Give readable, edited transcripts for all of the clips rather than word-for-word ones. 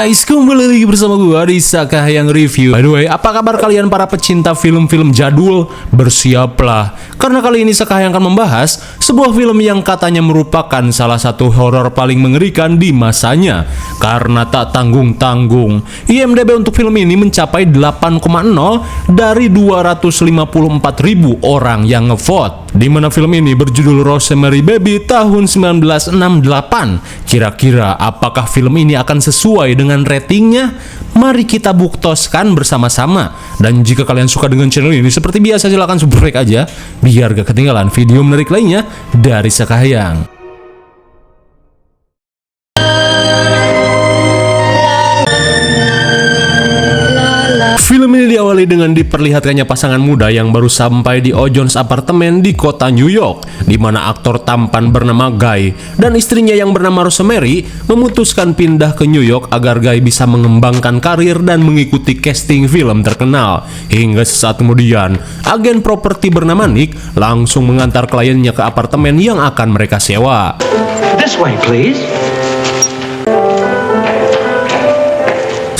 guys, kembali lagi bersama gue di Sakahyang Review. By the way, apa kabar kalian para pecinta film-film jadul? Bersiaplah, karena kali ini Sakahyang akan membahas sebuah film yang katanya merupakan salah satu horor paling mengerikan di masanya. Karena tak tanggung-tanggung, IMDb untuk film ini mencapai 8,0 dari 254.000 orang yang ngevote. Di mana film ini berjudul Rosemary Baby tahun 1968. Kira-kira apakah film ini akan sesuai dengan ratingnya? Mari kita buktoskan bersama-sama. Dan jika kalian suka dengan channel ini, seperti biasa silahkan subscribe aja biar gak ketinggalan video menarik lainnya dari Sakahyang. Film ini diawali dengan diperlihatkannya pasangan muda yang baru sampai di O'Jones apartemen di kota New York, di mana aktor tampan bernama Guy dan istrinya yang bernama Rosemary memutuskan pindah ke New York agar Guy bisa mengembangkan karir dan mengikuti casting film terkenal. Hingga sesaat kemudian, agen properti bernama Nick langsung mengantar kliennya ke apartemen yang akan mereka sewa. This way, please.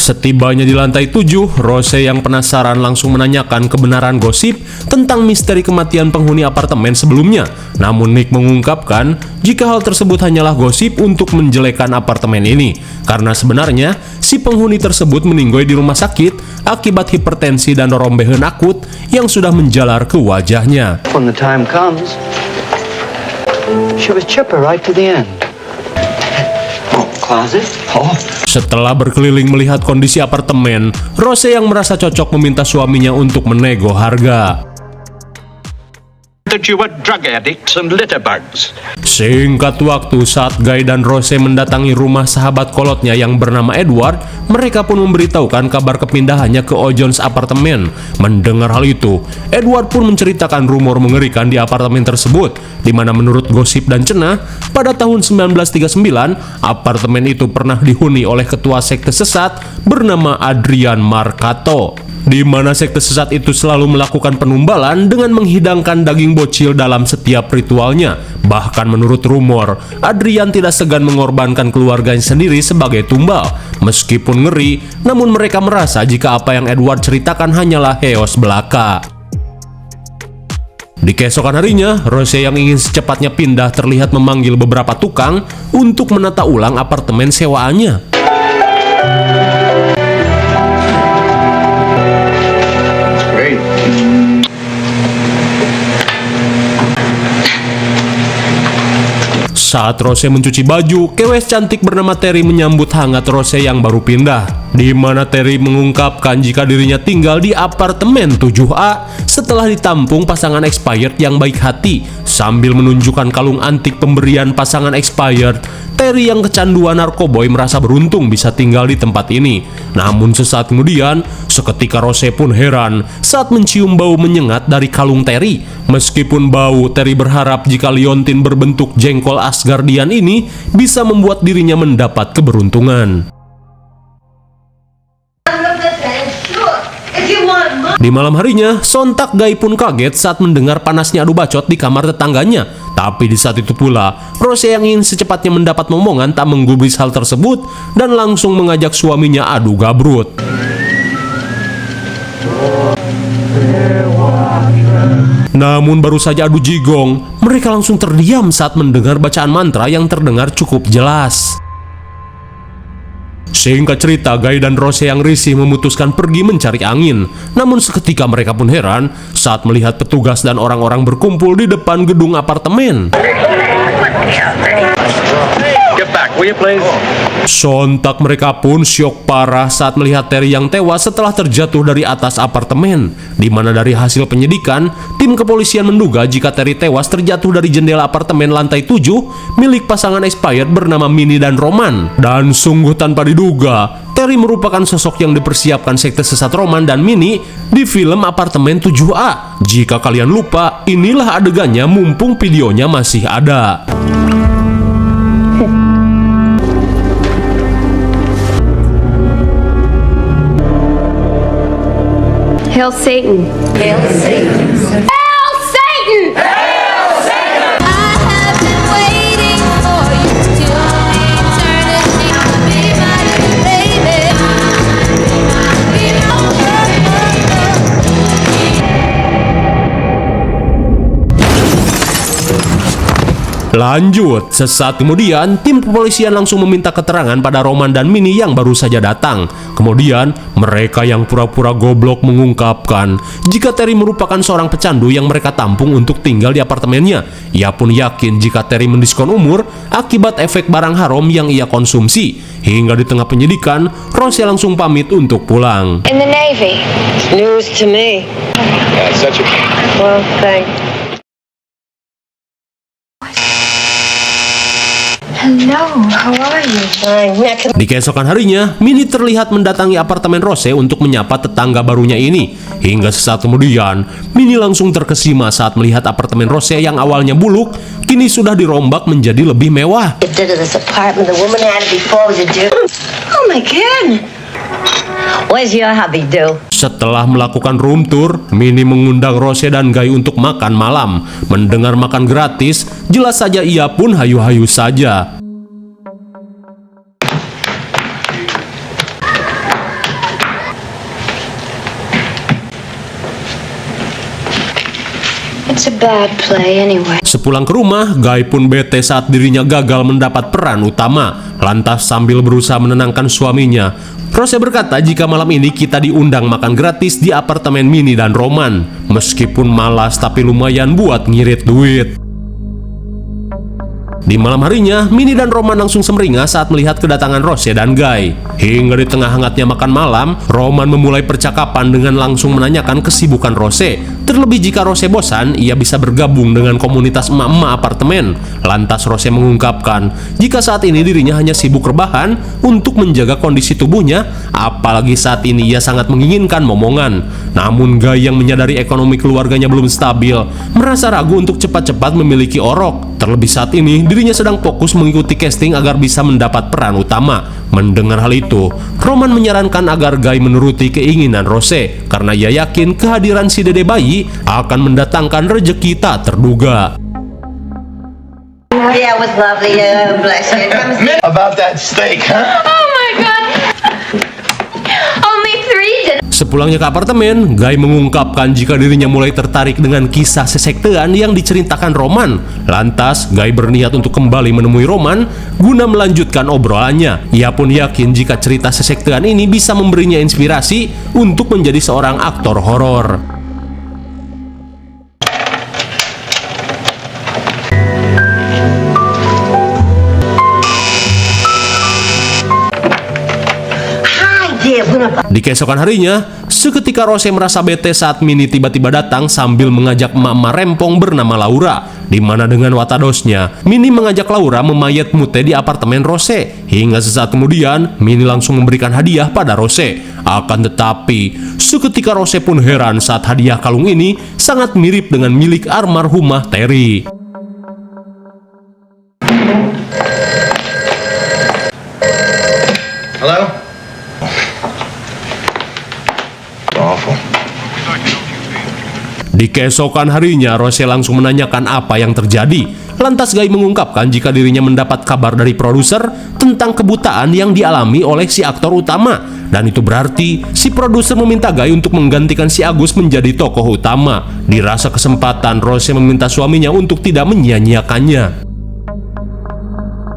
Setibanya di lantai 7, Rose yang penasaran langsung menanyakan kebenaran gosip tentang misteri kematian penghuni apartemen sebelumnya. Namun Nick mengungkapkan jika hal tersebut hanyalah gosip untuk menjelekkan apartemen ini. Karena sebenarnya si penghuni tersebut meninggal di rumah sakit akibat hipertensi dan rombehan akut yang sudah menjalar ke wajahnya. When the time comes, she was chipper right to the end. Oh, closet? Oh. Setelah berkeliling melihat kondisi apartemen, Rose yang merasa cocok meminta suaminya untuk menego harga. That you were drug addicts and litterbugs. Singkat waktu, saat Guy dan Rose mendatangi rumah sahabat kolotnya yang bernama Edward, mereka pun memberitahukan kabar kepindahannya ke O'Jones apartemen. Mendengar hal itu, Edward pun menceritakan rumor mengerikan di apartemen tersebut, di mana menurut gosip dan cenah, pada tahun 1939, apartemen itu pernah dihuni oleh ketua sekte sesat bernama Adrian Marcato, di mana sekte sesat itu selalu melakukan penumbalan dengan menghidangkan daging bocil dalam setiap ritualnya. Bahkan menurut rumor, Adrian tidak segan mengorbankan keluarganya sendiri sebagai tumbal. Meskipun ngeri, namun mereka merasa jika apa yang Edward ceritakan hanyalah heos belaka. Di keesokan harinya, Rose yang ingin secepatnya pindah terlihat memanggil beberapa tukang untuk menata ulang apartemen sewaannya. Saat Rose mencuci baju, kewes cantik bernama Terry menyambut hangat Rose yang baru pindah, di mana Terry mengungkapkan jika dirinya tinggal di apartemen 7A setelah ditampung pasangan expired yang baik hati. Sambil menunjukkan kalung antik pemberian pasangan expired, Terry yang kecanduan narkoboy merasa beruntung bisa tinggal di tempat ini. Namun sesaat kemudian, seketika Rose pun heran saat mencium bau menyengat dari kalung Terry. Meskipun bau, Terry berharap jika liontin berbentuk jengkol Asgardian ini bisa membuat dirinya mendapat keberuntungan. Di malam harinya, sontak Guy pun kaget saat mendengar panasnya adu bacot di kamar tetangganya. Tapi di saat itu pula, Rose yang ingin secepatnya mendapat momongan tak menggubris hal tersebut dan langsung mengajak suaminya adu gabrut. Namun baru saja adu jigong, mereka langsung terdiam saat mendengar bacaan mantra yang terdengar cukup jelas. Singkat cerita, Guy dan Rose yang risih memutuskan pergi mencari angin. Namun seketika mereka pun heran saat melihat petugas dan orang-orang berkumpul di depan gedung apartemen. Sontak mereka pun syok parah saat melihat Terry yang tewas setelah terjatuh dari atas apartemen, di mana dari hasil penyidikan, tim kepolisian menduga jika Terry tewas terjatuh dari jendela apartemen lantai 7 milik pasangan expired bernama Minnie dan Roman. Dan sungguh tanpa diduga, Terry merupakan sosok yang dipersiapkan sekte sesat Roman dan Minnie di film apartemen 7A. Jika kalian lupa, inilah adegannya mumpung videonya masih ada. Hail Satan. Hail Satan. Hail Satan! Hail Satan! I have been waiting for you till eternity to be my baby. Lanjut, sesaat kemudian tim kepolisian langsung meminta keterangan pada Roman dan Minnie yang baru saja datang. Kemudian mereka yang pura-pura goblok mengungkapkan jika Terry merupakan seorang pecandu yang mereka tampung untuk tinggal di apartemennya. Ia pun yakin jika Terry mendiskon umur akibat efek barang haram yang ia konsumsi. Hingga di tengah penyidikan, Rose langsung pamit untuk pulang. In the Navy. News to me. That's such a... Well, thanks. Hello, how are you? Fine. Now, Di keesokan harinya, Minnie terlihat mendatangi apartemen Rose untuk menyapa tetangga barunya ini. Hingga sesaat kemudian, Minnie langsung terkesima saat melihat apartemen Rose yang awalnya buluk, kini sudah dirombak menjadi lebih mewah. get to this apartment. The woman had it before was a dude. Oh my God. Where's your hubby, do? Setelah melakukan room tour, Minnie mengundang Rose dan Guy untuk makan malam. Mendengar makan gratis, jelas saja ia pun hayu-hayu saja. It's a bad play anyway. Sepulang ke rumah, Guy pun bete saat dirinya gagal mendapat peran utama. Lantas sambil berusaha menenangkan suaminya, Rose berkata jika malam ini kita diundang makan gratis di apartemen Minnie dan Roman. Meskipun malas tapi lumayan buat ngirit duit. Di malam harinya, Minnie dan Roman langsung semeringah saat melihat kedatangan Rose dan Guy. Hingga di tengah hangatnya makan malam, Roman memulai percakapan dengan langsung menanyakan kesibukan Rose. Terlebih jika Rose bosan, ia bisa bergabung dengan komunitas emak-emak apartemen. Lantas Rose mengungkapkan jika saat ini dirinya hanya sibuk rebahan untuk menjaga kondisi tubuhnya, apalagi saat ini ia sangat menginginkan momongan. Namun Guy yang menyadari ekonomi keluarganya belum stabil, merasa ragu untuk cepat-cepat memiliki orok. Terlebih saat ini, dirinya sedang fokus mengikuti casting agar bisa mendapat peran utama. Mendengar hal itu, Roman menyarankan agar Guy menuruti keinginan Rose karena ia yakin kehadiran si dede bayi akan mendatangkan rezeki tak terduga. Yeah, it was lovely. Bless you. About that steak, huh? Oh my god! Only 3 dinners. Sepulangnya ke apartemen, Guy mengungkapkan jika dirinya mulai tertarik dengan kisah sesektean yang diceritakan Roman. Lantas, Guy berniat untuk kembali menemui Roman guna melanjutkan obrolannya. Ia pun yakin jika cerita sesektean ini bisa memberinya inspirasi untuk menjadi seorang aktor horor. Di keesokan harinya, seketika Rose merasa bete saat Minnie tiba-tiba datang sambil mengajak emak-emak rempong bernama Laura, di mana dengan watadosnya, Minnie mengajak Laura memayat mute di apartemen Rose. Hingga sesaat kemudian, Minnie langsung memberikan hadiah pada Rose. Akan tetapi, seketika Rose pun heran saat hadiah kalung ini sangat mirip dengan milik almarhumah Terry. Hello? Awful. Di keesokan harinya, Rose langsung menanyakan apa yang terjadi. Lantas Guy mengungkapkan jika dirinya mendapat kabar dari produser tentang kebutaan yang dialami oleh si aktor utama. Dan itu berarti si produser meminta Guy untuk menggantikan si Agus menjadi tokoh utama. Dirasa kesempatan, Rose meminta suaminya untuk tidak menyia-nyiakannya.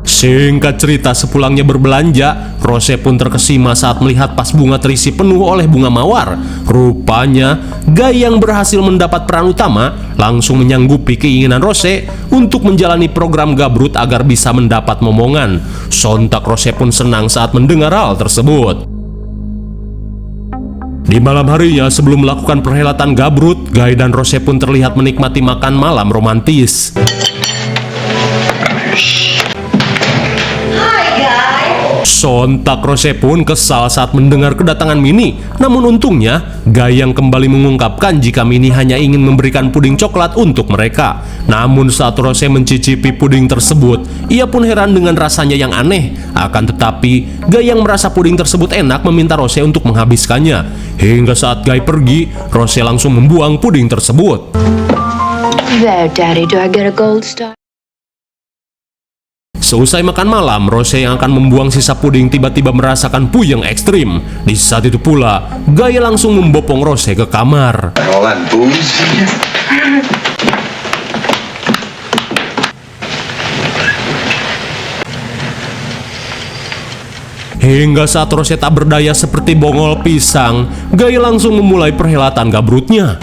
Singkat cerita, sepulangnya berbelanja, Rose pun terkesima saat melihat vas bunga terisi penuh oleh bunga mawar. Rupanya, Guy yang berhasil mendapat peran utama langsung menyanggupi keinginan Rose untuk menjalani program gabrut agar bisa mendapat momongan. Sontak Rose pun senang saat mendengar hal tersebut. Di malam harinya sebelum melakukan perhelatan gabrut, Guy dan Rose pun terlihat menikmati makan malam romantis. Sontak Rose pun kesal saat mendengar kedatangan Minnie. Namun untungnya, Guy yang kembali mengungkapkan jika Minnie hanya ingin memberikan puding coklat untuk mereka. Namun saat Rose mencicipi puding tersebut, ia pun heran dengan rasanya yang aneh. Akan tetapi, Guy yang merasa puding tersebut enak meminta Rose untuk menghabiskannya. Hingga saat Guy pergi, Rose langsung membuang puding tersebut. There, Daddy, do I get a gold star? Seusai makan malam, Rose yang akan membuang sisa puding tiba-tiba merasakan puyeng ekstrim. Di saat itu pula, Guy langsung membopong Rose ke kamar. And all that booze? Hingga saat Rose tak berdaya seperti bongol pisang, Guy langsung memulai perhelatan gabrutnya.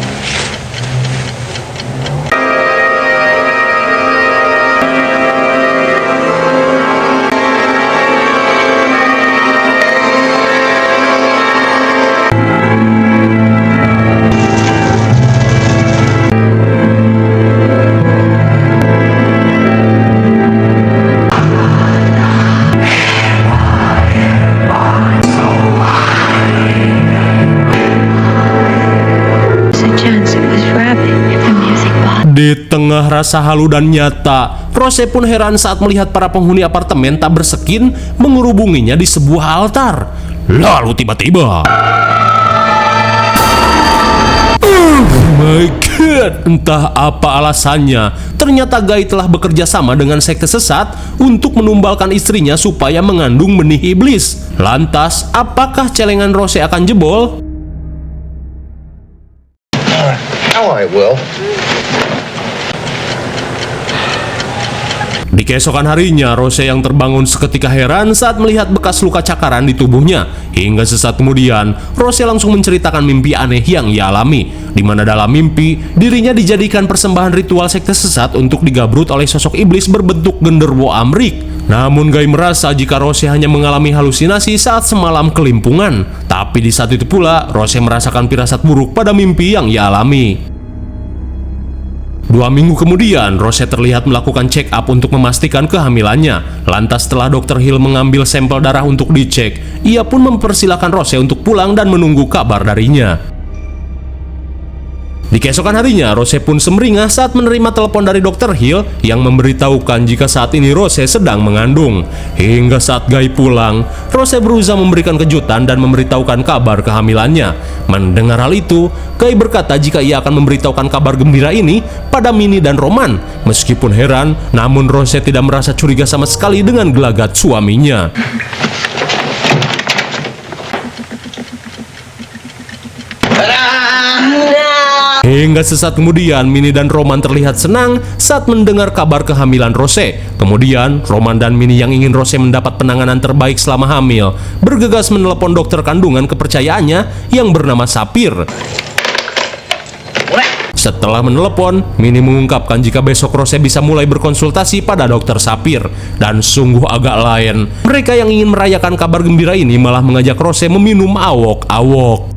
Di tengah rasa halu dan nyata, Rose pun heran saat melihat para penghuni apartemen tak berskin mengerubunginya di sebuah altar. Lalu tiba-tiba, oh my god, entah apa alasannya, ternyata Guy telah bekerja sama dengan sekte sesat untuk menumbalkan istrinya supaya mengandung benih iblis. Lantas, apakah celengan Rose akan jebol? All right, Will. Di keesokan harinya, Rose yang terbangun seketika heran saat melihat bekas luka cakaran di tubuhnya. Hingga sesaat kemudian, Rose langsung menceritakan mimpi aneh yang ia alami, di mana dalam mimpi, dirinya dijadikan persembahan ritual sekte sesat untuk digabrut oleh sosok iblis berbentuk genderuwo Amrik. Namun Guy merasa jika Rose hanya mengalami halusinasi saat semalam kelimpungan. Tapi di saat itu pula, Rose merasakan firasat buruk pada mimpi yang ia alami. 2 minggu kemudian, Rose terlihat melakukan check up untuk memastikan kehamilannya. Lantas setelah Dr. Hill mengambil sampel darah untuk dicek, ia pun mempersilahkan Rose untuk pulang dan menunggu kabar darinya. Di keesokan harinya, Rose pun semeringah saat menerima telepon dari Dr. Hill yang memberitahukan jika saat ini Rose sedang mengandung. Hingga saat Guy pulang, Rose berusaha memberikan kejutan dan memberitahukan kabar kehamilannya. Mendengar hal itu, Guy berkata jika ia akan memberitahukan kabar gembira ini pada Minnie dan Roman. Meskipun heran, namun Rose tidak merasa curiga sama sekali dengan gelagat suaminya. Hingga sesaat kemudian, Minnie dan Roman terlihat senang saat mendengar kabar kehamilan Rose. Kemudian, Roman dan Minnie yang ingin Rose mendapat penanganan terbaik selama hamil bergegas menelepon dokter kandungan kepercayaannya yang bernama Sapir. Setelah menelepon, Minnie mengungkapkan jika besok Rose bisa mulai berkonsultasi pada dokter Sapir. Dan sungguh agak lain, mereka yang ingin merayakan kabar gembira ini malah mengajak Rose meminum awok-awok.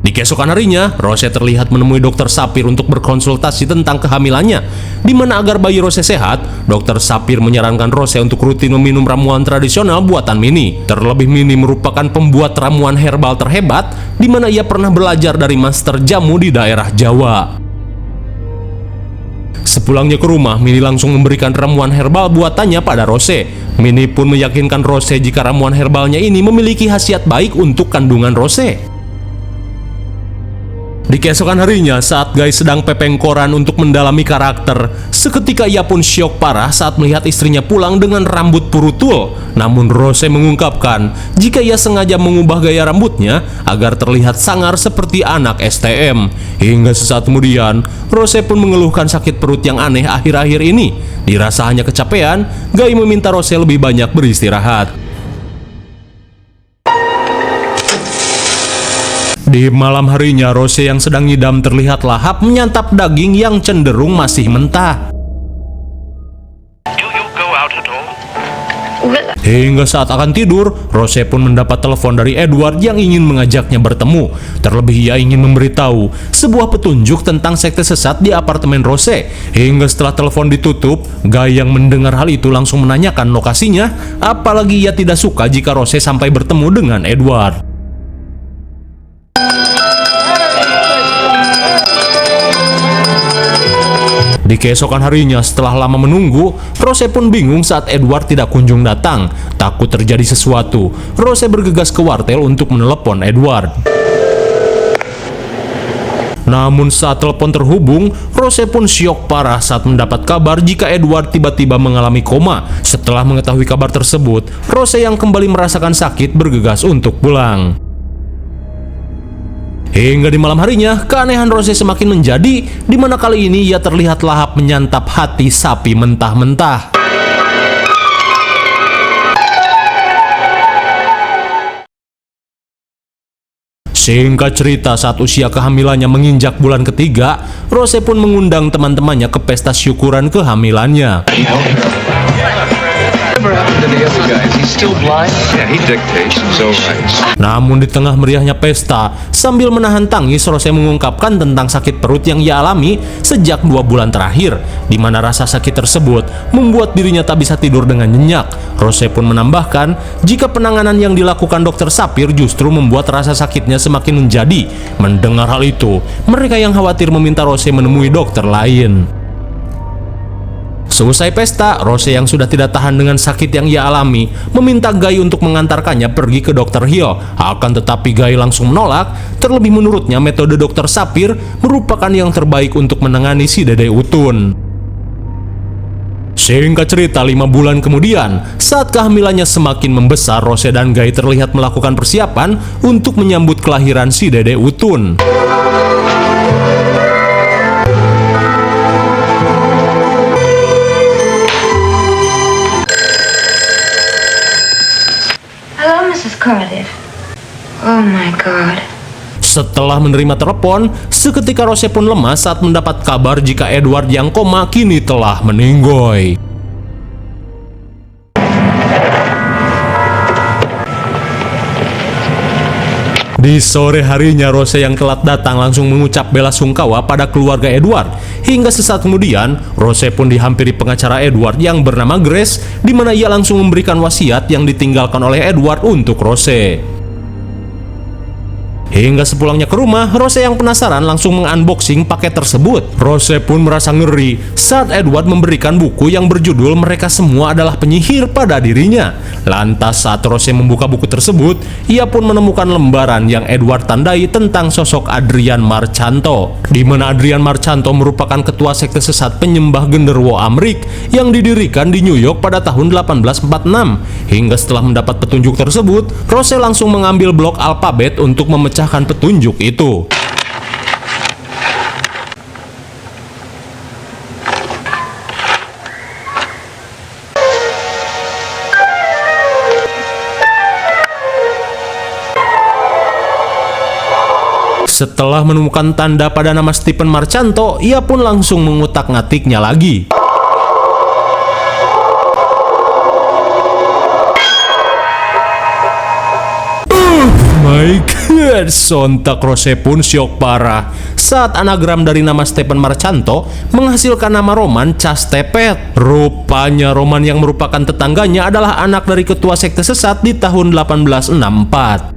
Di keesokan harinya, Rose terlihat menemui dokter Sapir untuk berkonsultasi tentang kehamilannya. Di mana agar bayi Rose sehat, dokter Sapir menyarankan Rose untuk rutin meminum ramuan tradisional buatan Minnie. Terlebih Minnie merupakan pembuat ramuan herbal terhebat, di mana ia pernah belajar dari master jamu di daerah Jawa. Sepulangnya ke rumah, Minnie langsung memberikan ramuan herbal buatannya pada Rose. Minnie pun meyakinkan Rose jika ramuan herbalnya ini memiliki khasiat baik untuk kandungan Rose. Di keesokan harinya, saat Guy sedang pepengkoran untuk mendalami karakter, seketika ia pun syok parah saat melihat istrinya pulang dengan rambut purutul. Namun Rose mengungkapkan jika ia sengaja mengubah gaya rambutnya agar terlihat sangar seperti anak STM. Hingga sesaat kemudian, Rose pun mengeluhkan sakit perut yang aneh akhir-akhir ini. Dirasa hanya kecapean, Guy meminta Rose lebih banyak beristirahat. Di malam harinya, Rose yang sedang ngidam terlihat lahap menyantap daging yang cenderung masih mentah. Hingga saat akan tidur, Rose pun mendapat telepon dari Edward yang ingin mengajaknya bertemu. Terlebih ia ingin memberitahu sebuah petunjuk tentang sekte sesat di apartemen Rose. Hingga setelah telepon ditutup, Guy yang mendengar hal itu langsung menanyakan lokasinya, apalagi ia tidak suka jika Rose sampai bertemu dengan Edward. Di keesokan harinya, setelah lama menunggu, Rose pun bingung saat Edward tidak kunjung datang. Takut terjadi sesuatu, Rose bergegas ke wartel untuk menelepon Edward. Namun saat telepon terhubung, Rose pun syok parah saat mendapat kabar jika Edward tiba-tiba mengalami koma. Setelah mengetahui kabar tersebut, Rose yang kembali merasakan sakit bergegas untuk pulang. Hingga di malam harinya, keanehan Rose semakin menjadi, di mana kali ini ia terlihat lahap menyantap hati sapi mentah-mentah. Singkat cerita, saat usia kehamilannya menginjak bulan ketiga, Rose pun mengundang teman-temannya ke pesta syukuran kehamilannya. Whatever happened to the other guys? He's still blind? Yeah, he dictates and so writes. Namun di tengah meriahnya pesta, sambil menahan tangis, Rose mengungkapkan tentang sakit perut yang ia alami sejak 2 bulan terakhir, di mana rasa sakit tersebut membuat dirinya tak bisa tidur dengan nyenyak. Rose pun menambahkan, jika penanganan yang dilakukan dokter Sapir justru membuat rasa sakitnya semakin menjadi. Mendengar hal itu, mereka yang khawatir meminta Rose menemui dokter lain. Selesai pesta, Rose yang sudah tidak tahan dengan sakit yang ia alami meminta Guy untuk mengantarkannya pergi ke Dr. Hill. Akan tetapi Guy langsung menolak. Terlebih menurutnya metode Dr. Sapir merupakan yang terbaik untuk menangani si Dede Utun. Singkat cerita, 5 bulan kemudian, saat kehamilannya semakin membesar, Rose dan Guy terlihat melakukan persiapan untuk menyambut kelahiran si Dede Utun. Hello, Mrs. Cardiff. Oh my God. Setelah menerima telepon, seketika Rose pun lemas saat mendapat kabar jika Edward yang koma kini telah meninggoy. Di sore harinya, Rose yang telat datang langsung mengucap bela sungkawa pada keluarga Edward. Hingga sesaat kemudian, Rose pun dihampiri pengacara Edward yang bernama Grace, di mana ia langsung memberikan wasiat yang ditinggalkan oleh Edward untuk Rose. Hingga sepulangnya ke rumah, Rose yang penasaran langsung mengunboxing paket tersebut. Rose pun merasa ngeri saat Edward memberikan buku yang berjudul Mereka Semua Adalah Penyihir pada dirinya. Lantas saat Rose membuka buku tersebut, ia pun menemukan lembaran yang Edward tandai tentang sosok Adrian Marcanto, di mana Adrian Marcanto merupakan ketua sekte sesat penyembah genderuwo Amrik yang didirikan di New York pada tahun 1846. Hingga setelah mendapat petunjuk tersebut, Rose langsung mengambil blok alfabet untuk memecahkan petunjuk itu. Setelah menemukan tanda pada nama Stephen Marcanto, ia pun langsung mengutak-ngatiknya lagi. My God, sontak Rose pun syok parah saat anagram dari nama Stephen Marcanto menghasilkan nama Roman Castepet. Rupanya Roman yang merupakan tetangganya adalah anak dari ketua sekte sesat di tahun 1864.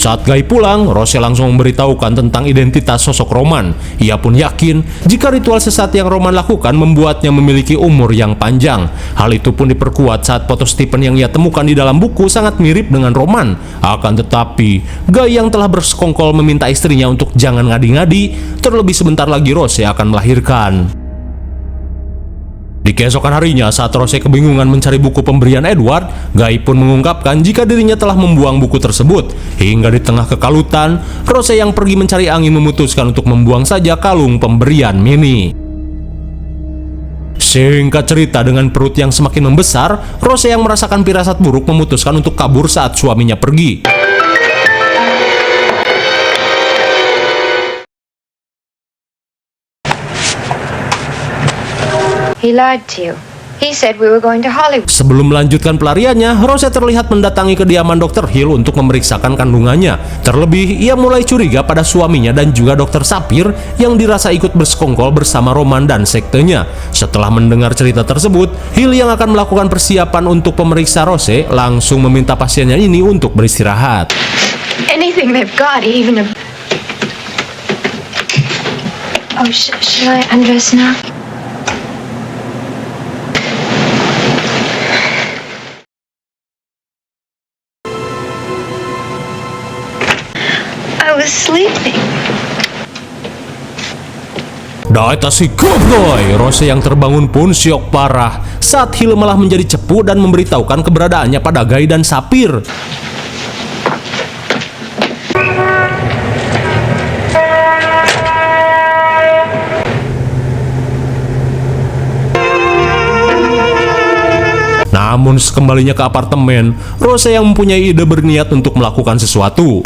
Saat Guy pulang, Rose langsung memberitahukan tentang identitas sosok Roman. Ia pun yakin jika ritual sesat yang Roman lakukan membuatnya memiliki umur yang panjang. Hal itu pun diperkuat saat foto Stephen yang ia temukan di dalam buku sangat mirip dengan Roman. Akan tetapi, Guy yang telah bersekongkol meminta istrinya untuk jangan ngadi-ngadi, terlebih sebentar lagi Rose akan melahirkan. Di keesokan harinya, saat Rose kebingungan mencari buku pemberian Edward, Guy pun mengungkapkan jika dirinya telah membuang buku tersebut. Hingga di tengah kekalutan, Rose yang pergi mencari angin memutuskan untuk membuang saja kalung pemberian Minnie. Singkat cerita, dengan perut yang semakin membesar, Rose yang merasakan firasat buruk memutuskan untuk kabur saat suaminya pergi. He lied to you. He said we were going to Hollywood. Sebelum melanjutkan pelariannya, Rose terlihat mendatangi kediaman Dr. Hill untuk memeriksakan kandungannya. Terlebih, ia mulai curiga pada suaminya dan juga Dr. Sapir yang dirasa ikut bersekongkol bersama Roman dan sektenya. Setelah mendengar cerita tersebut, Hill yang akan melakukan persiapan untuk pemeriksa Rose langsung meminta pasiennya ini untuk beristirahat. Anything they've got, even a... Oh, should I undress now? I was sleeping. Data si Cowboy, Rose yang terbangun pun syok parah saat Hill malah menjadi cepu dan memberitahukan keberadaannya pada Guy dan Sapir. Namun sekembalinya ke apartemen, Rose yang mempunyai ide berniat untuk melakukan sesuatu.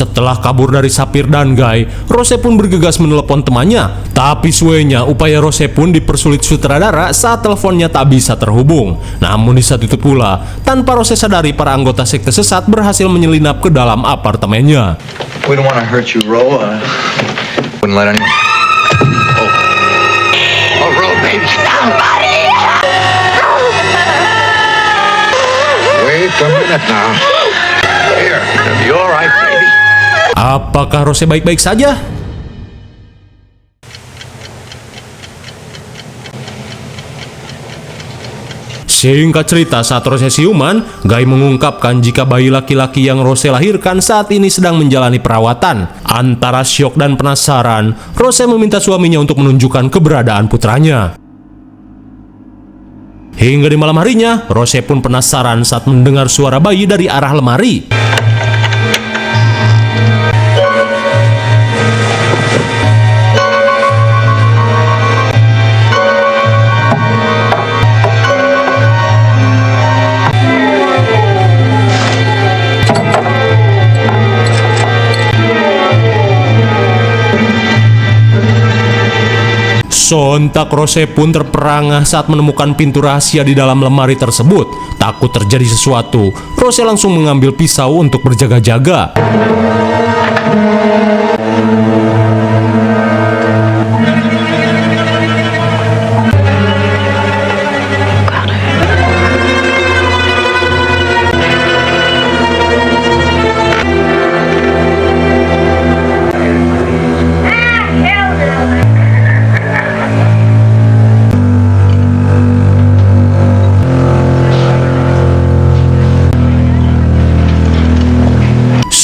Setelah kabur dari Sapir dan Guy, Rose pun bergegas menelepon temannya. Tapi suenya, upaya Rose pun dipersulit sutradara saat teleponnya tak bisa terhubung. Namun di saat itu pula, tanpa Rose sadari, para anggota sekte sesat berhasil menyelinap ke dalam apartemennya. We don't want to hurt you, Ro. Wouldn't let anyone. Oh, Ro, baby. Somebody! Wait a minute now. Here, it'll be all right, baby. Apakah Rose baik-baik saja? Singkat cerita, saat Rose siuman, Guy mengungkapkan jika bayi laki-laki yang Rose lahirkan saat ini sedang menjalani perawatan. Antara syok dan penasaran, Rose meminta suaminya untuk menunjukkan keberadaan putranya. Hingga di malam harinya, Rose pun penasaran saat mendengar suara bayi dari arah lemari. Sontak Rose pun terperangah saat menemukan pintu rahasia di dalam lemari tersebut. Takut terjadi sesuatu, Rose langsung mengambil pisau untuk berjaga-jaga.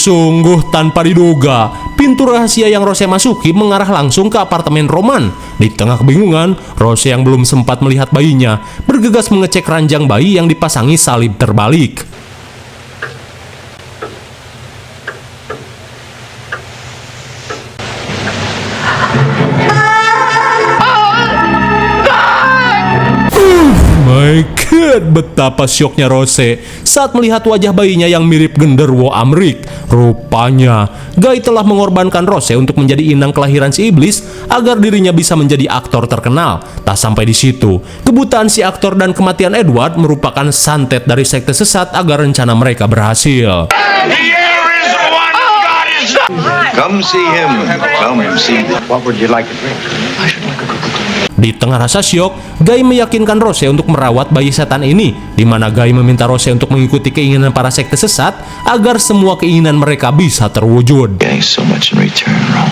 Sungguh tanpa diduga, pintu rahasia yang Rose masuki mengarah langsung ke apartemen Roman. Di tengah kebingungan, Rose yang belum sempat melihat bayinya bergegas mengecek ranjang bayi yang dipasangi salib terbalik. My God, betapa syoknya Rose saat melihat wajah bayinya yang mirip genderuwo Amrik. Rupanya, Guy telah mengorbankan Rose untuk menjadi inang kelahiran si iblis agar dirinya bisa menjadi aktor terkenal. Tak sampai di situ, kebutaan si aktor dan kematian Edward merupakan santet dari sekte sesat agar rencana mereka berhasil. Come see him. Come see him. What would you like to drink? I should like a Coca-Cola. Di tengah rasa syok, Guy meyakinkan Rose untuk merawat bayi setan ini, di mana Guy meminta Rose untuk mengikuti keinginan para sekte sesat agar semua keinginan mereka bisa terwujud. Getting so much in return, Ro.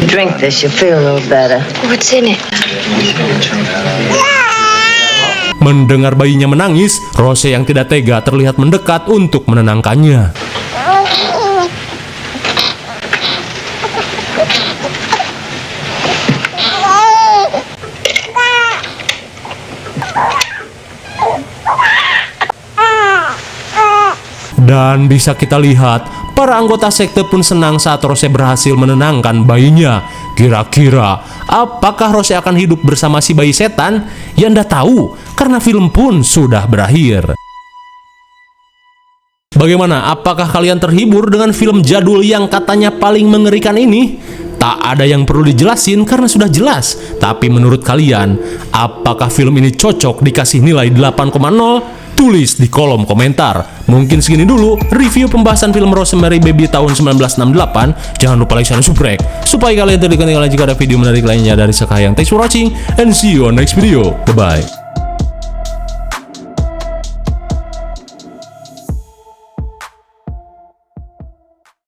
Drink this, you'll feel a little better. What's in it? Mendengar bayinya menangis, Rose yang tidak tega terlihat mendekat untuk menenangkannya. Dan bisa kita lihat, para anggota sekte pun senang saat Rose berhasil menenangkan bayinya. Kira-kira, apakah Rose akan hidup bersama si bayi setan? Ya ndak tahu, karena film pun sudah berakhir. Bagaimana? Apakah kalian terhibur dengan film jadul yang katanya paling mengerikan ini? Tak ada yang perlu dijelasin karena sudah jelas. Tapi menurut kalian, apakah film ini cocok dikasih nilai 8,0? Tulis di kolom komentar. Mungkin segini dulu review pembahasan film Rosemary Baby tahun 1968. Jangan lupa like, share, dan subscribe supaya kalian tidak ketinggalan jika ada video menarik lainnya dari Sekahayang. Thanks for watching and see you on next video. Bye-bye.